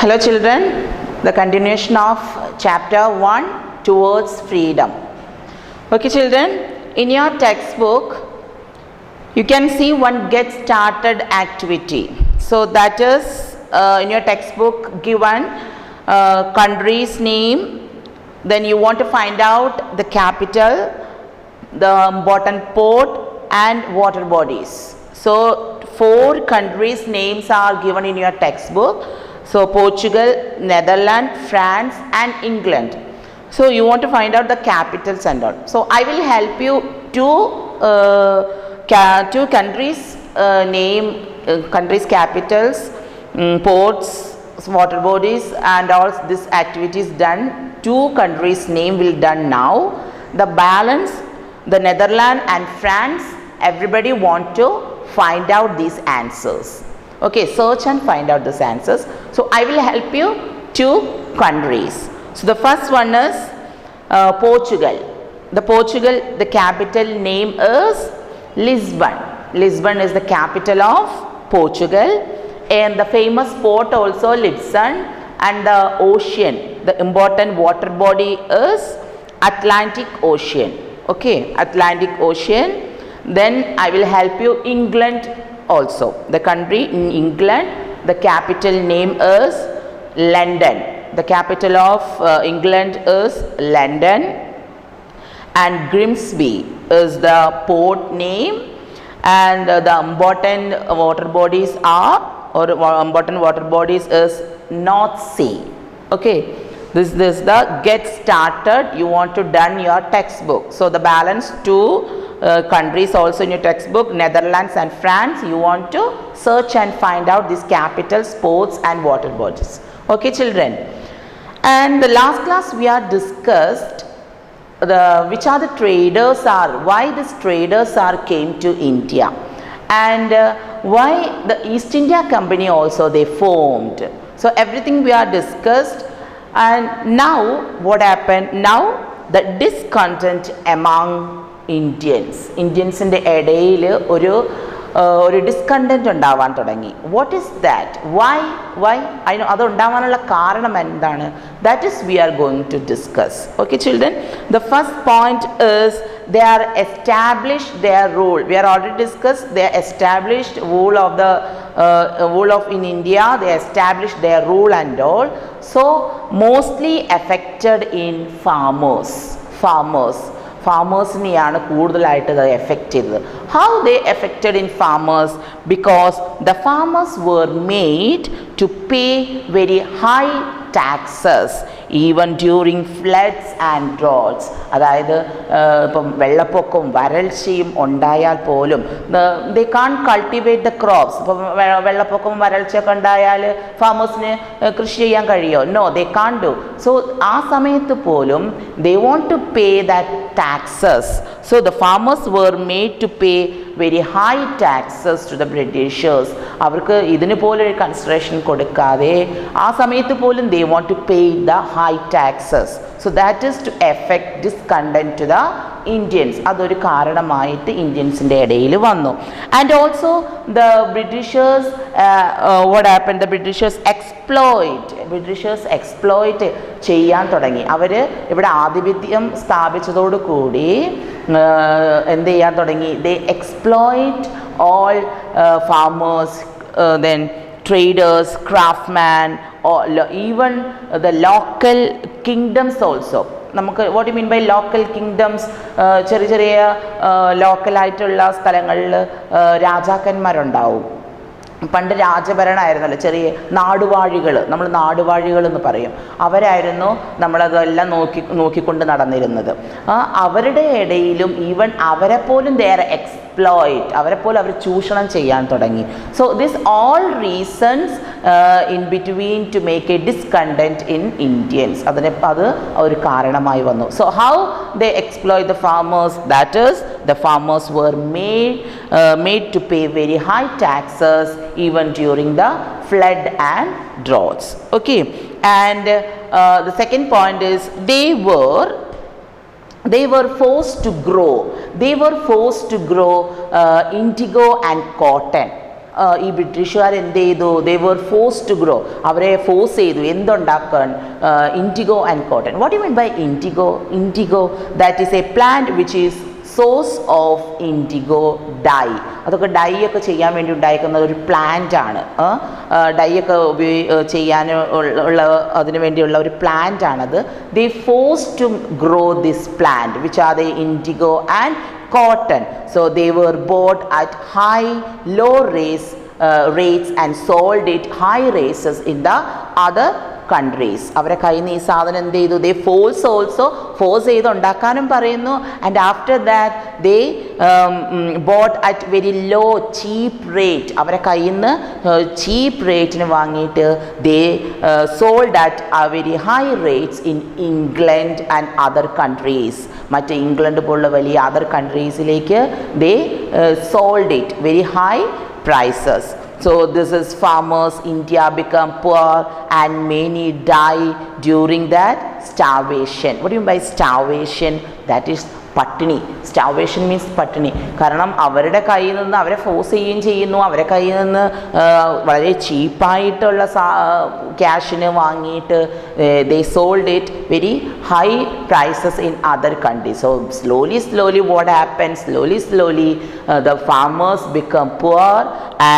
Hello children, the continuation of chapter 1 towards freedom. Okay children, in your textbook you can see one get started activity. So that is in your textbook given country's name, then you want to find out the capital, the important port and water bodies. So 4 countries names are given in your textbook. So Portugal, Netherlands, France and England. So you want to find out the capitals and all. So I will help you two countries name, countries capitals, ports, water bodies and all this activities done. 2 countries name will done now. The balance, the Netherlands and France, everybody want to find out these answers. Okay, search and find out these answers. So I will help you 2 countries. So the first one is Portugal. The capital name is Lisbon. Lisbon is the capital of Portugal, and the famous port also Lisbon, and the ocean, the important water body is Atlantic Ocean. Okay, Atlantic Ocean. Then I will help you England also. The country in England, the capital name is London. The capital of England is London, and Grimsby is the port name, and the important water bodies are, or important water bodies is North Sea. Okay, this is the get started. You want to done your textbook. So the balance 2 countries also in your textbook, Netherlands and France, you want to search and find out these capitals, ports and water bodies. Okay children, and the last class we are discussed which are the traders are, why these traders are came to India, and why the East India Company also they formed. So everything we are discussed. And now what happened, now the discontent among ഇന്ത്യൻസിൻ്റെ ഇടയിൽ ഒരു discontent ഉണ്ടാവാൻ തുടങ്ങി. What is that, Y അതിന് അതുണ്ടാവാനുള്ള കാരണം എന്താണ്, that is we are going to discuss. Okay children, the first point is they are established their rule. We are already discussed they are established rule of in India. They established their rule and all. So mostly affected in farmersനെയാണ് കൂടുതലായിട്ട് അത് effect ചെയ്തത്. How they affected in farmers? Because the farmers were made to pay very high taxes even during floods and droughts. അതായത് ഇപ്പം വെള്ളപ്പൊക്കവും വരൾച്ചയും ഉണ്ടായാൽ പോലും they can't cultivate the crops. ഇപ്പം വെള്ളപ്പൊക്കവും വരൾച്ചയൊക്കെ ഉണ്ടായാൽ ഫാമേഴ്സിന് കൃഷി ചെയ്യാൻ കഴിയുമോ? No, they can't do. So ആ സമയത്ത് പോലും they want to pay that taxes. So the farmers were made to pay very high taxes to the Britishers. അവർക്ക് ഇതിന് പോലെ ഒരു കൺസിഡറേഷൻ കൊടുക്കാതെ ആ സമയത്ത് പോലും they want to pay the high taxes. So that is to affect discontent to the Indians. അതൊരു കാരണമായിട്ട് ഇന്ത്യൻസിൻ്റെ ഇടയിൽ വന്നു. And also the Britishers, what happened, the Britishers exploit ചെയ്യാൻ തുടങ്ങി. അവർ ഇവിടെ ആധിപത്യം സ്ഥാപിച്ചതോടു കൂടി എന്ത് ചെയ്യാൻ തുടങ്ങി, they exploit all farmers, then traders, craftsmen, or even the local kingdoms also. നമുക്ക് what do you mean by local kingdoms? ചെറിയ ചെറിയ ലോക്കലായിട്ടുള്ള സ്ഥലങ്ങളിൽ രാജാക്കന്മാരുണ്ടാവും. പണ്ട് രാജഭരണമായിരുന്നല്ലോ, ചെറിയ നാടുവാഴികൾ, നമ്മൾ നാടുവാഴികൾ എന്ന് പറയും. അവരായിരുന്നു നമ്മളതെല്ലാം നോക്കിക്കൊണ്ട് നടന്നിരുന്നത്. അവരുടെ ഇടയിലും ഈവൻ അവരെപ്പോലും അവരെപ്പോലും അവർ ചൂഷണം ചെയ്യാൻ തുടങ്ങി. So this all reasons in between to make a discontent in Indians, അത് ഒരു കാരണമായി വന്നു. So how they exploit the farmers, that is the farmers were made to pay very high taxes even during the flood and droughts. Okay, and the second point is they were forced to grow indigo and cotton. ഈ ബ്രിട്ടീഷുകാർ എന്ത് ചെയ്തു? They were force to grow. അവരെ force ചെയ്തു എന്തുണ്ടാക്കാൻ? Indigo and cotton. What you mean by indigo? Indigo that is a plant which is source of indigo dye. അതൊക്കെ dye ഒക്കെ ചെയ്യാൻ വേണ്ടി ഉണ്ടായിരിക്കുന്ന ഒരു പ്ലാന്റ് ആണ്. ഡൈ ഒക്കെ ചെയ്യാൻ ഉള്ള അതിനു വേണ്ടിയുള്ള ഒരു പ്ലാന്റ് ആണത്. They force to grow this plant which are the indigo and cotton. So they were bought at low rates and sold it high rates in the other countries. അവരെ കയ്യിൽ നിന്ന് ഈ സാധനം എന്ത് ചെയ്തു? ദേ ഫോഴ്സ് ചെയ്ത് ഉണ്ടാക്കാനും പറയുന്നു. And after that they bought at very low cheap rate. അവരെ കയ്യിൽ നിന്ന് ചീപ്പ് റേറ്റിന് വാങ്ങിയിട്ട് they sold at very high rates in England and other countries. മറ്റ് ഇംഗ്ലണ്ട് പോലുള്ള വലിയ അതർ കൺട്രീസിലേക്ക് they sold it very high prices. So this is farmers, India become poor and many die during that starvation. What do you mean by starvation? That is പട്ടിണി. Starvation means പട്ടിണി. കാരണം അവരുടെ കയ്യിൽ നിന്ന് അവരെ ഫോഴ്സ് ചെയ്യുന്നു. അവരെ കയ്യിൽ നിന്ന് വളരെ ചീപ്പായിട്ടുള്ള ക്യാഷിന് വാങ്ങിയിട്ട് they sold it very high prices in other countries. So slowly what happens? Slowly the farmers become poor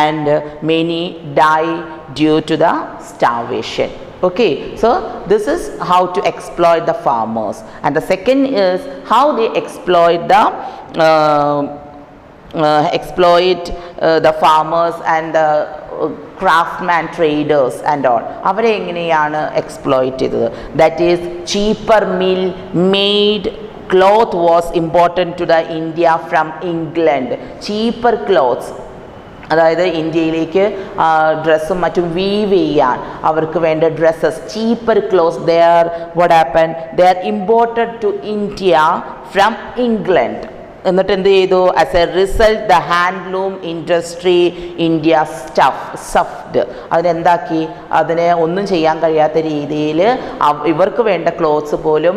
and many die due to the starvation. Okay, so this is how to exploit the farmers. And the second is how they exploit the farmers and the craftsman traders and all. അവരെ എങ്ങനെയാണ് exploit ചെയ്തത്? That is cheaper mill made cloth was imported to the India from England. Cheaper clothes, അതായത് ഇന്ത്യയിലേക്ക് ഡ്രസ്സും മറ്റും we've ചെയ്യാൻ അവർക്ക് വേണ്ട dresses, cheaper clothes, they are what happen? They are imported to India from England. എന്നിട്ട് എന്ത് ചെയ്തു? As a result the handloom industry India suffered. അതിനെന്താക്കി? അതിനെ ഒന്നും ചെയ്യാൻ കഴിയാത്ത രീതിയിൽ ഇവർക്ക് വേണ്ട ക്ലോത്ത്സ് പോലും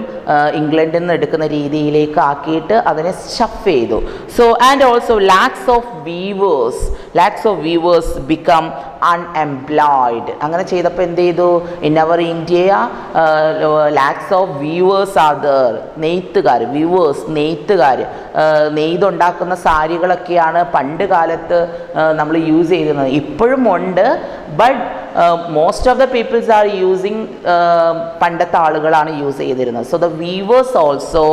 ഇംഗ്ലണ്ടിൽ നിന്ന് എടുക്കുന്ന രീതിയിലേക്ക് ആക്കിയിട്ട് അതിനെ സ്റ്റഫ് ചെയ്തു. So and also lakhs of weavers become unemployed. അങ്ങനെ ചെയ്തപ്പോൾ എന്ത് ചെയ്തു? ഇൻ അവർ India lakhs of weavers are there. നെയ്ത്തുകാർ, നെയ്തുണ്ടാക്കുന്ന സാരികളൊക്കെയാണ് പണ്ട് കാലത്ത് നമ്മൾ യൂസ് ചെയ്തിരുന്നത്. ഇപ്പോഴും ഉണ്ട്, but most of the peoples are using, പണ്ടത്തെ ആളുകളാണ് യൂസ് ചെയ്തിരുന്നത്. So the weavers also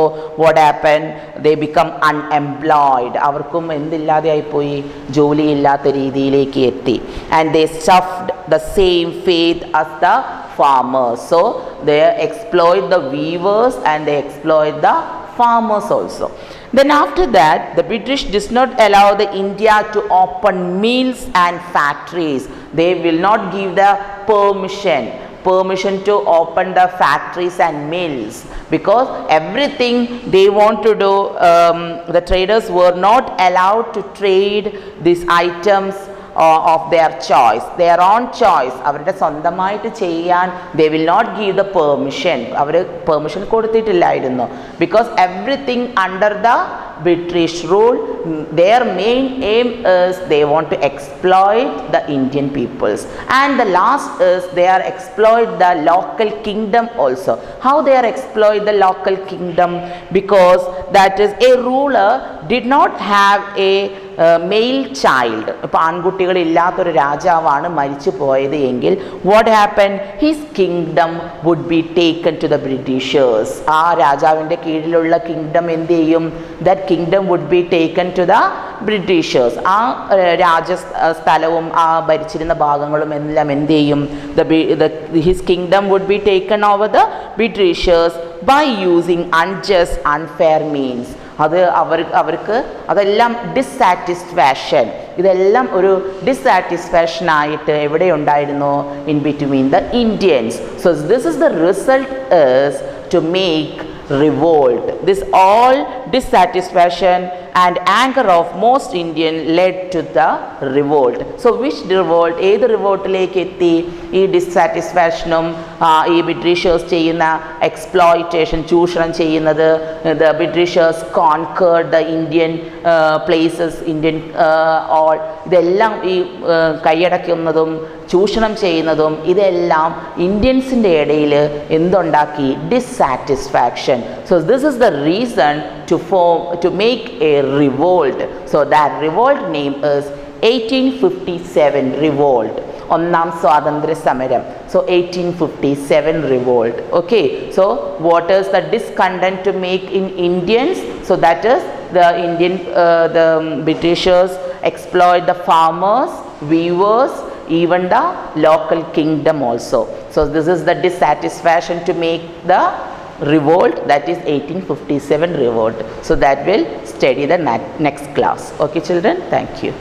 what happen? They become unemployed. അവർക്കും എന്തില്ലാതെയായിപ്പോയി? ജോലിയില്ലാത്ത രീതിയിലേക്ക് എത്തി. And they stuffed the same faith as the farmers. So they exploit the weavers and they exploit the farmers also. Then after that, the British does not allow the India to open mills and factories. They will not give the permission to open the factories and mills, because everything they want to do, the traders were not allowed to trade these items of their choice, their own choice. അവരുടെ സ്വന്തമായിട്ട് ചെയ്യാൻ they will not give the permission. അവർ permission കൊടുത്തിട്ടില്ലായിരുന്നു. because everything under the British rule, their main aim is they want to exploit the Indian peoples. And the last is they are exploit the local kingdom also. How they are exploit the local kingdom? Because that is a ruler did not have a male child. ഇപ്പോൾ ആൺകുട്ടികളില്ലാത്തൊരു രാജാവാണ് മരിച്ചു പോയത് എങ്കിൽ what happen? His kingdom would be taken to the britishers. ആ രാജാവിൻ്റെ കീഴിലുള്ള kingdom എന്ത് ചെയ്യും? That kingdom would be taken to the britishers. ആ രാജസ്ഥലവും ആ ഭരിച്ചിരുന്ന ഭാഗങ്ങളും എല്ലാം എന്ത് ചെയ്യും? His kingdom would be taken over the britishers by using unjust unfair means. അത് അവർക്ക് അതെല്ലാം ഡിസ്സാറ്റിസ്ഫാക്ഷൻ, ഇതെല്ലാം ഒരു ഡിസ്സാറ്റിസ്ഫാക്ഷനായിട്ട് എവിടെ ഉണ്ടായിരുന്നു? In between the Indians. So this is the result is to make revolt. This all dissatisfaction and anger of most Indian led to the revolt. So which revolt? ഏത് റിവോൾട്ടിലേക്ക് എത്തി? ഈ ഡിസാറ്റിസ്ഫാക്ഷനും ഈ ബ്രിട്ടീഷേഴ്സ് ചെയ്യുന്ന എക്സ്പ്ലോയിറ്റേഷൻ, ചൂഷണം ചെയ്യുന്നത്, the Britishers conquered the Indian places, Indian all, ഇതെല്ലാം ഈ കൈയടക്കുന്നതും ചൂഷണം ചെയ്യുന്നതും ഇതെല്ലാം ഇന്ത്യൻസിൻ്റെ ഇടയിൽ എന്തുണ്ടാക്കി? Dissatisfaction. So this is the reason to make a revolt. So that revolt name is 1857 revolt. ഒന്നാം സ്വാതന്ത്ര്യ സമരം. So 1857 revolt. Okay. So what is the discontent to make in Indians? So that is the the Britishers exploit the farmers, weavers, even the local kingdom also. So this is the dissatisfaction to make the revolt, that is 1857 revolt. So that will study the next class. Okay children, thank you.